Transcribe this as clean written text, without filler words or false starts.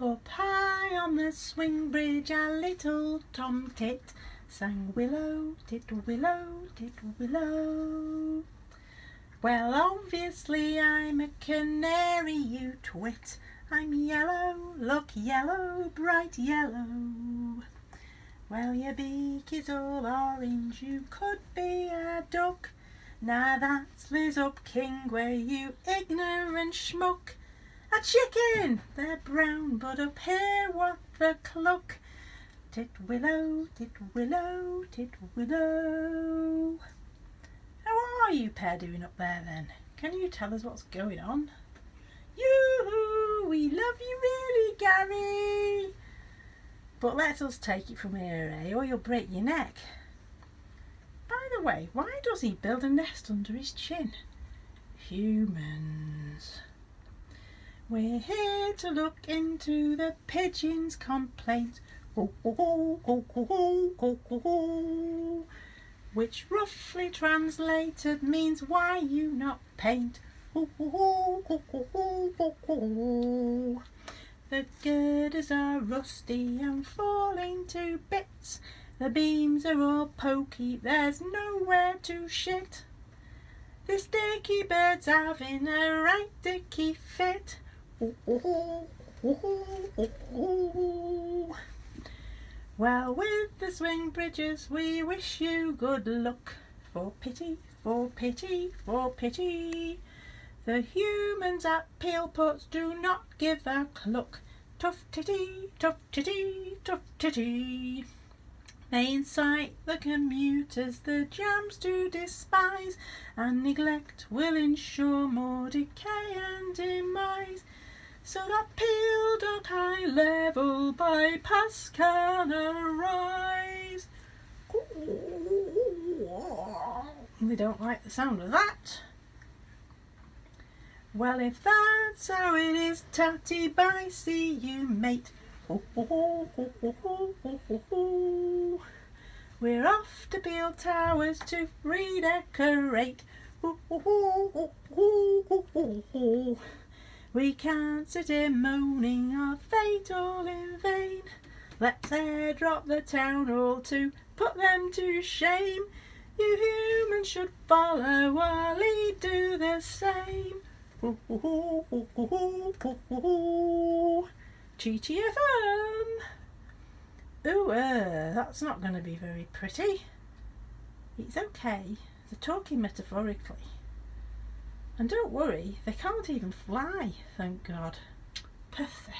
Up high on the swing bridge a little Tom Tit sang willow, tit willow, tit willow. Well, obviously I'm a canary, you twit. I'm yellow, look yellow, bright yellow. Well, your beak is all orange, you could be a duck. Now that's Liz up king where you ignorant schmuck. A chicken, they're brown, but up here what the cluck. Tit willow, tit willow, tit willow. How are you pair doing up there then? Can you tell us what's going on? Yoo-hoo, we love you really, Gary. But let us take it from here, eh, or you'll break your neck. By the way, why does he build a nest under his chin? Humans. We're here to look into the pigeon's complaint, which roughly translated means why you not paint. The girders are rusty and falling to bits. The beams are all pokey, there's nowhere to shit. This dicky bird's having a right dicky fit. Well, with the swing bridges we wish you good luck. For pity, for pity, for pity. The humans at Peel Puts do not give a cluck. Tough titty, tough titty, tough titty. They incite the commuters the jams to despise, and neglect will ensure more decay and demise. So that Peel Dog High Level bypass can arise. They don't like the sound of that. Well, if that's how it is, tatty bye, see you mate. We're off to Peel Towers to redecorate. We can't sit here moaning our fate all in vain. Let's airdrop the town hall to put them to shame. You humans should follow while we do the same. Cheeky FM. Ooh, that's not going to be very pretty. It's okay, they're talking metaphorically. And don't worry, they can't even fly, thank God. Pathetic.